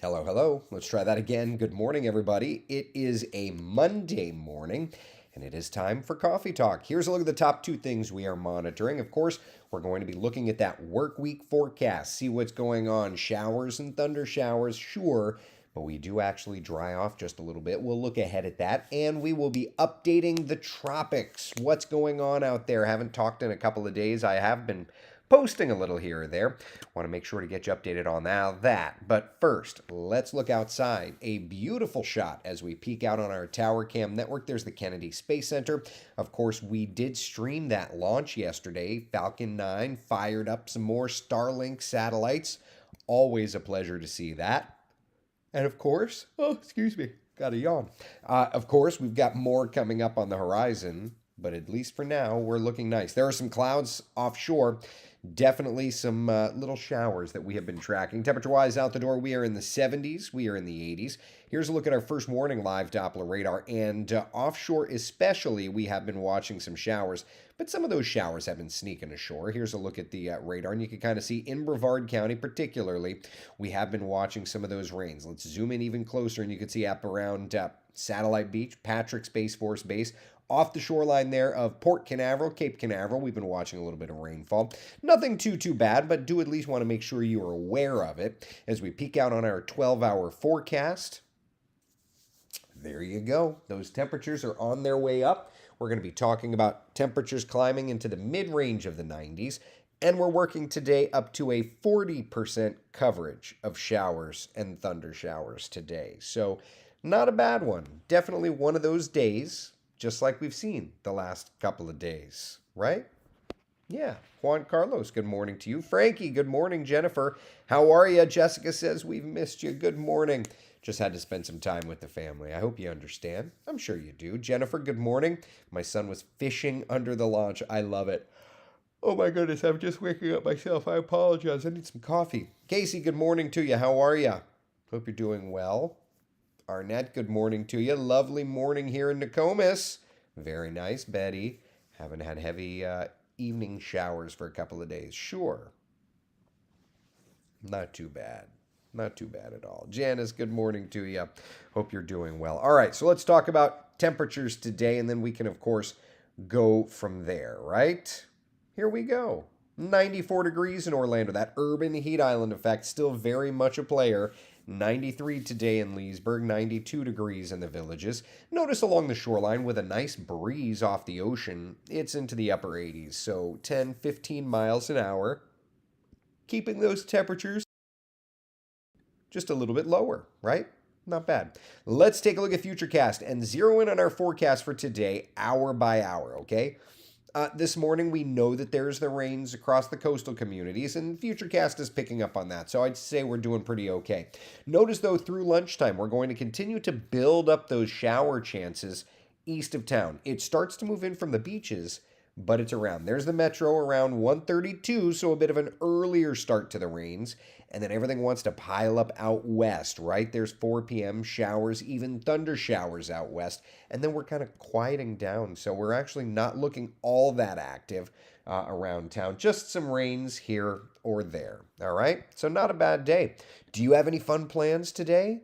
Hello, hello. Let's try that again. Good morning, everybody. It is a Monday morning, and it is time for Coffee Talk. Here's a look at the top two things we are monitoring. Of course, we're going to be looking at that work week forecast, see what's going on. Showers and thunder showers, sure, but we do actually dry off just a little bit. We'll look ahead at that, and we will be updating the tropics. What's going on out there? Haven't talked in a couple of days. I have been posting a little here or there. Want to make sure to get you updated on that. But first, let's look outside. A beautiful shot as we peek out on our Tower Cam network. There's the Kennedy Space Center. Of course, we did stream that launch yesterday. Falcon 9 fired up some more Starlink satellites. Always a pleasure to see that. And of course, excuse me, got a yawn. Of course, we've got more coming up on the horizon, but at least for now, we're looking nice. There are some clouds offshore. Definitely some little showers that we have been tracking. Temperature-wise, out the door, we are in the 70s. We are in the 80s. Here's a look at our first warning live Doppler radar. And offshore especially, we have been watching some showers. But some of those showers have been sneaking ashore. Here's a look at the radar. And you can kind of see in Brevard County particularly, we have been watching some of those rains. Let's zoom in even closer. And you can see up around Satellite Beach, Patrick Space Force Base, off the shoreline there of Port Canaveral, Cape Canaveral. We've been watching a little bit of rainfall. Nothing too bad, but do at least want to make sure you are aware of it as we peek out on our 12-hour forecast. There you go. Those temperatures are on their way up. We're going to be talking about temperatures climbing into the mid-range of the 90s, and we're working today up to a 40% coverage of showers and thunder showers today. So not a bad one. Definitely one of those days, just like we've seen the last couple of days, right? Yeah. Juan Carlos, good morning to you. Frankie, good morning. Jennifer, how are you? Jessica says, we've missed you. Good morning. Just had to spend some time with the family. I hope you understand. I'm sure you do. Jennifer, good morning. My son was fishing under the launch. I love it. Oh my goodness, I'm just waking up myself. I apologize. I need some coffee. Casey, good morning to you. How are you? Hope you're doing well. Arnett, good morning to you. Lovely morning here in Nokomis. Very nice, Betty. Haven't had heavy evening showers for a couple of days. Sure. Not too bad. Not too bad at all. Janice, good morning to you. Hope you're doing well. All right, so let's talk about temperatures today, and then we can, of course, go from there, right? Here we go. 94 degrees in Orlando. That urban heat island effect still very much a player. 93 today in Leesburg, 92 degrees in the Villages. Notice along the shoreline with a nice breeze off the ocean, it's into the upper 80s, so 10, 15 miles an hour, keeping those temperatures just a little bit lower, right? Not bad. Let's take a look at Futurecast and zero in on our forecast for today, hour by hour, okay? This morning, we know that there's the rains across the coastal communities, and Futurecast is picking up on that, so I'd say we're doing pretty okay. Notice, though, through lunchtime, we're going to continue to build up those shower chances east of town. It starts to move in from the beaches, but it's around. There's the metro around 1:32, so a bit of an earlier start to the rains. And then everything wants to pile up out west, right? There's 4 p.m. showers, even thunder showers out west. And then we're kind of quieting down. So we're actually not looking all that active around town. Just some rains here or there. All right? So not a bad day. Do you have any fun plans today?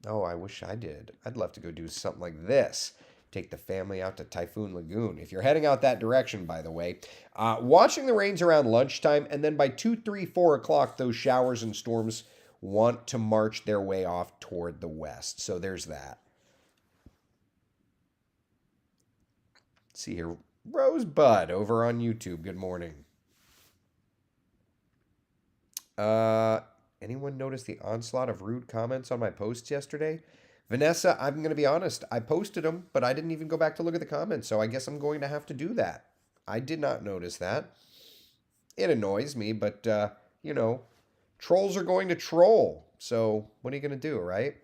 Oh, I wish I did. I'd love to go do something like this. Take the family out to Typhoon Lagoon. If you're heading out that direction, by the way, watching the rains around lunchtime, and then by 2, 3, 4 o'clock, those showers and storms want to march their way off toward the west. So there's that. Let's see here. Rosebud over on YouTube. Good morning. Anyone notice the onslaught of rude comments on my posts yesterday? Vanessa, I'm going to be honest. I posted them, but I didn't even go back to look at the comments, so I guess I'm going to have to do that. I did not notice that. It annoys me, but, trolls are going to troll. So what are you going to do, right?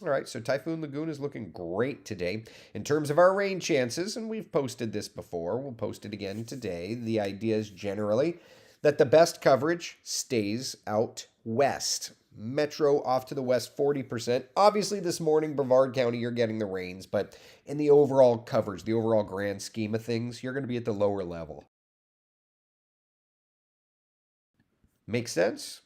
All right, so Typhoon Lagoon is looking great today. In terms of our rain chances, and we've posted this before, we'll post it again today. The idea is generally that the best coverage stays out west. Metro off to the west, 40%. Obviously, this morning, Brevard County, you're getting the rains, but in the overall coverage, the overall grand scheme of things, you're going to be at the lower level. Make sense?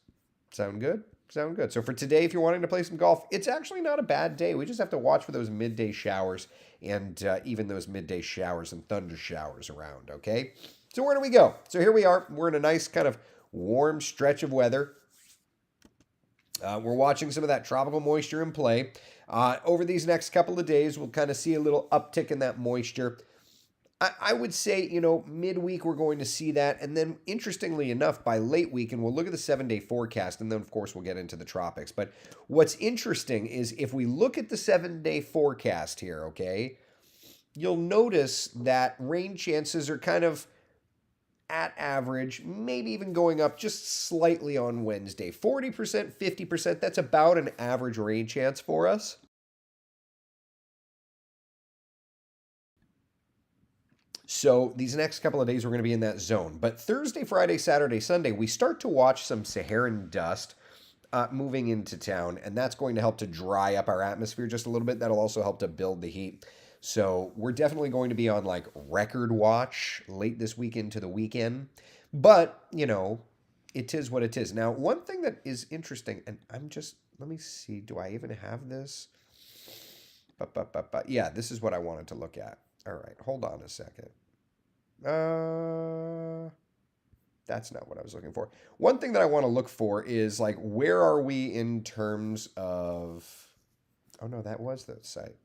Sound good? Sound good. So for today, if you're wanting to play some golf, it's actually not a bad day. We just have to watch for those midday showers and even those midday showers and thunder showers around, okay? So where do we go? So here we are. We're in a nice kind of warm stretch of weather. We're watching some of that tropical moisture in play. Over these next couple of days, we'll kind of see a little uptick in that moisture. I would say, midweek we're going to see that. And then, interestingly enough, by late week, and we'll look at the 7-day forecast, and then, of course, we'll get into the tropics. But what's interesting is if we look at the 7-day forecast here, okay, you'll notice that rain chances are kind of at average, maybe even going up just slightly on Wednesday. 40%, 50%, that's about an average rain chance for us. So these next couple of days, we're going to be in that zone. But Thursday, Friday, Saturday, Sunday, we start to watch some Saharan dust moving into town, and that's going to help to dry up our atmosphere just a little bit. That'll also help to build the heat. So we're definitely going to be on like record watch late this week into the weekend. But, it is what it is. Now, one thing that is interesting, and let me see, do I even have this? Yeah, this is what I wanted to look at. All right, hold on a second. That's not what I was looking for. One thing that I want to look for is like, where are we in terms of, oh no, that was the site.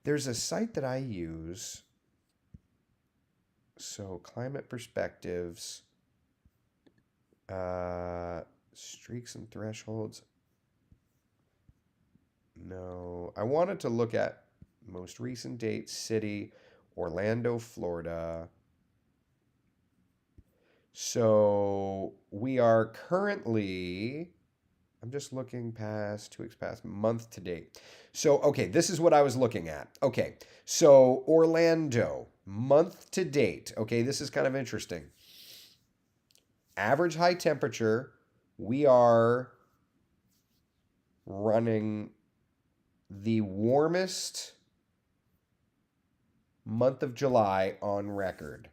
There's a site that I use. So climate perspectives, streaks and thresholds. No, I wanted to look at most recent date, city, Orlando, Florida. So we are currently, I'm just looking past 2 weeks past, month to date. So, okay, this is what I was looking at. Okay, so Orlando, month to date. Okay, this is kind of interesting. Average high temperature, we are running the warmest month of July on record.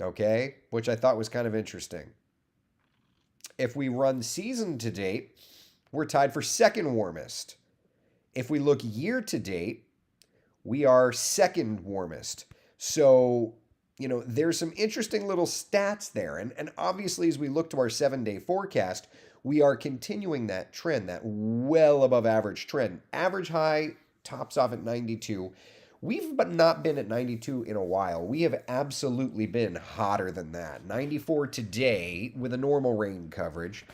Okay, which I thought was kind of interesting. If we run season to date, we're tied for second warmest. If we look year to date, we are second warmest. So, there's some interesting little stats there. And obviously, as we look to our 7-day forecast, we are continuing that trend, that well above average trend. Average high tops off at 92. We've not been at 92 in a while. We have absolutely been hotter than that. 94 today with a normal rain coverage.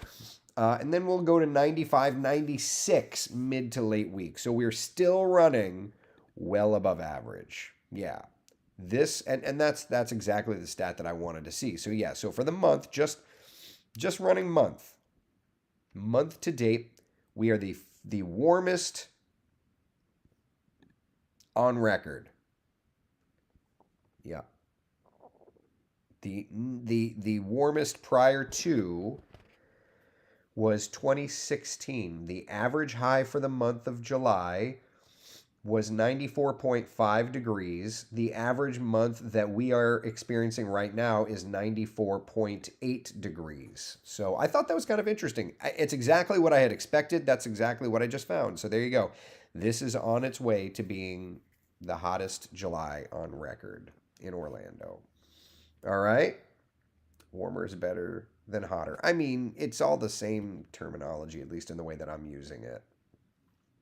And then we'll go to 95, 96 mid to late week. So we're still running well above average. Yeah. This and that's exactly the stat that I wanted to see. So yeah, so for the month, just running month to date, we are the warmest on record. Yeah. The warmest prior to was 2016. The average high for the month of July was 94.5 degrees. The average month that we are experiencing right now is 94.8 degrees. So I thought that was kind of interesting. It's exactly what I had expected. That's exactly what I just found. So there you go. This is on its way to being the hottest July on record in Orlando. All right. Warmer is better than hotter. I mean, it's all the same terminology, at least in the way that I'm using it.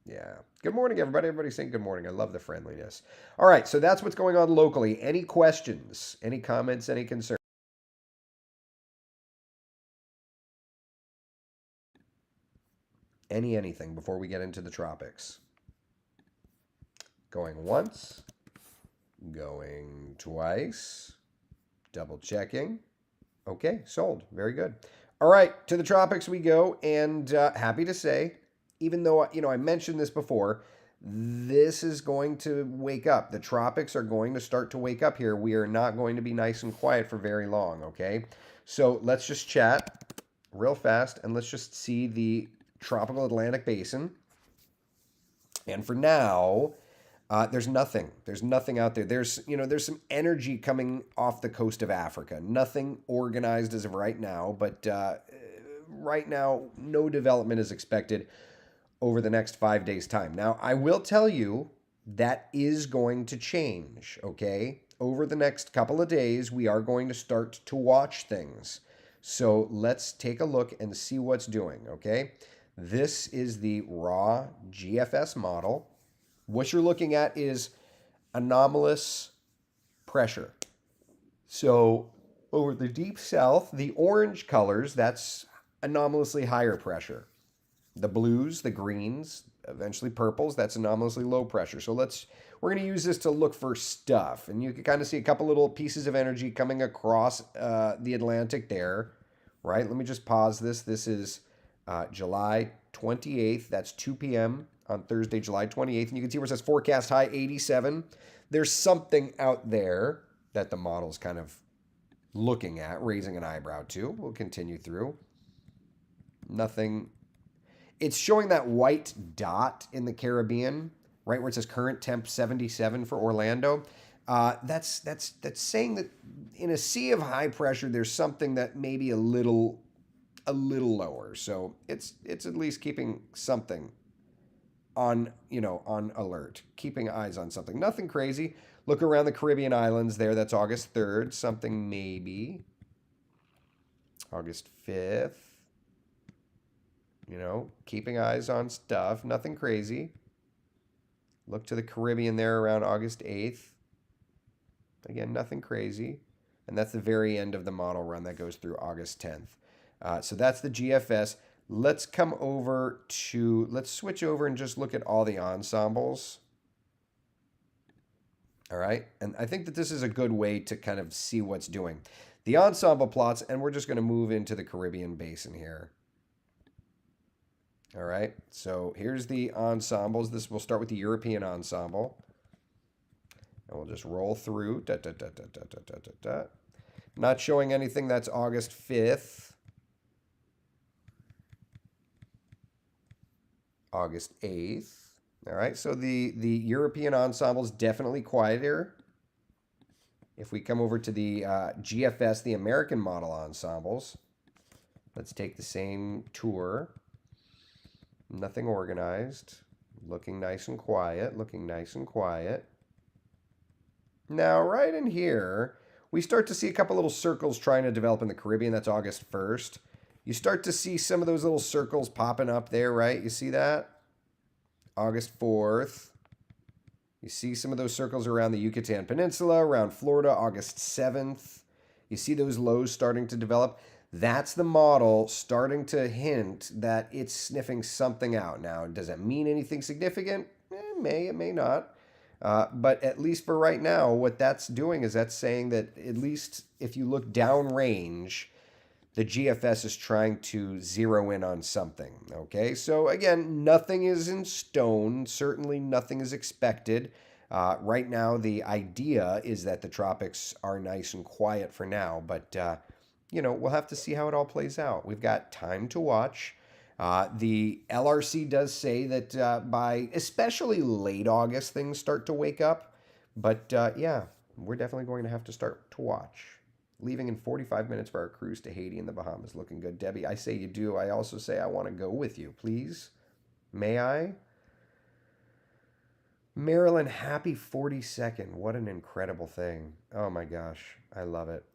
Yeah. Good morning, everybody. Everybody's saying good morning. I love the friendliness. All right. So that's what's going on locally. Any questions? Any comments? Any concerns? Anything before we get into the tropics? Going once. Going twice. Double checking. Okay, sold. Very good. All right, to the tropics we go. And happy to say, even though, I mentioned this before, this is going to wake up. The tropics are going to start to wake up here. We are not going to be nice and quiet for very long, okay? So let's just chat real fast, and let's just see the tropical Atlantic basin. And for now, there's nothing. There's nothing out there. There's some energy coming off the coast of Africa. Nothing organized as of right now, but right now, no development is expected over the next 5 days' time. Now, I will tell you that is going to change, okay? Over the next couple of days, we are going to start to watch things. So let's take a look and see what's doing, okay? This is the raw GFS model. What you're looking at is anomalous pressure. So over the deep south, the orange colors, that's anomalously higher pressure. The blues, the greens, eventually purples, that's anomalously low pressure. So we're going to use this to look for stuff. And you can kind of see a couple little pieces of energy coming across the Atlantic there, right? Let me just pause this. This is July 28th. That's 2 p.m. on Thursday, July 28th. And you can see where it says forecast high 87. There's something out there that the model's kind of looking at, raising an eyebrow to. We'll continue through. Nothing. It's showing that white dot in the Caribbean, right where it says current temp 77 for Orlando. That's saying that in a sea of high pressure, there's something that may be a little lower. So it's at least keeping something on alert, keeping eyes on something. Nothing crazy. Look around the Caribbean islands there. That's August 3rd. Something maybe August 5th. Keeping eyes on stuff. Nothing crazy. Look to the Caribbean there around August 8th. Again, nothing crazy. And that's the very end of the model run that goes through August 10th. So that's the GFS. Let's switch over and just look at all the ensembles. All right. And I think that this is a good way to kind of see what's doing. The ensemble plots, and we're just going to move into the Caribbean basin here. All right. So here's the ensembles. We'll start with the European ensemble. And we'll just roll through. Not showing anything that's August 5th. August 8th. All right, so the European ensemble is definitely quieter. If we come over to the GFS, the American model ensembles, let's take the same tour. Nothing organized. Looking nice and quiet. Looking nice and quiet. Now, right in here, we start to see a couple little circles trying to develop in the Caribbean. That's August 1st. You start to see some of those little circles popping up there, right? You see that? August 4th. You see some of those circles around the Yucatan Peninsula, around Florida, August 7th. You see those lows starting to develop. That's the model starting to hint that it's sniffing something out. Now, does it mean anything significant? It may not. But at least for right now, what that's doing is that's saying that at least if you look downrange, the GFS is trying to zero in on something, okay? So again, nothing is in stone. Certainly nothing is expected. Right now, the idea is that the tropics are nice and quiet for now, but, we'll have to see how it all plays out. We've got time to watch. The LRC does say that by especially late August, things start to wake up. But yeah, we're definitely going to have to start to watch. Leaving in 45 minutes for our cruise to Haiti and the Bahamas. Looking good. Debbie, I say you do. I also say I want to go with you. Please? May I? Marilyn, happy 42nd. What an incredible thing. Oh my gosh. I love it.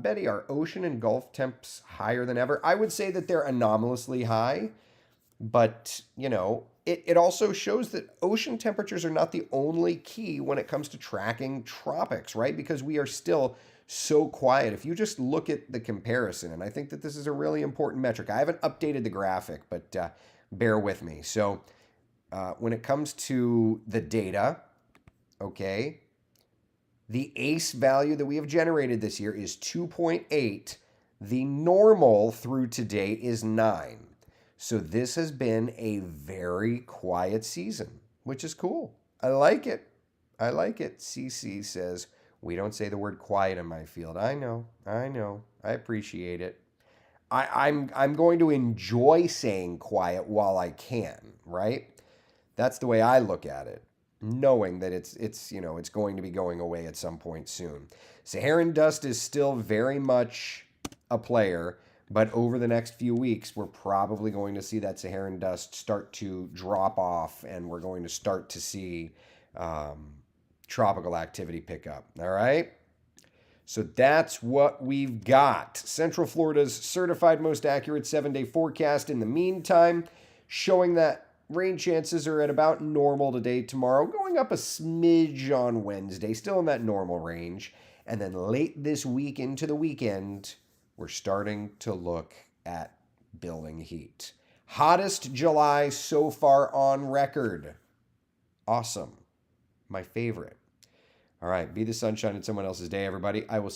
Betty, are ocean and Gulf temps higher than ever? I would say that they're anomalously high. But, it also shows that ocean temperatures are not the only key when it comes to tracking tropics, right? Because we are still so quiet. If you just look at the comparison, and I think that this is a really important metric. I haven't updated the graphic, but bear with me. So when it comes to the data, okay, the ACE value that we have generated this year is 2.8. The normal through today is 9. So this has been a very quiet season, which is cool. I like it. I like it. CC says, we don't say the word quiet in my field. I know. I appreciate it. I'm going to enjoy saying quiet while I can, right? That's the way I look at it, knowing that it's going to be going away at some point soon. Saharan dust is still very much a player, But over the next few weeks, we're probably going to see that Saharan dust start to drop off, and we're going to start to see um, tropical activity pick up. All right. So that's what we've got. Central Florida's certified most accurate 7-day forecast in the meantime, showing that rain chances are at about normal today, tomorrow, going up a smidge on Wednesday, still in that normal range. And then late this week into the weekend, we're starting to look at building heat. Hottest July so far on record. Awesome. My favorite. All right, be the sunshine in someone else's day, everybody. I will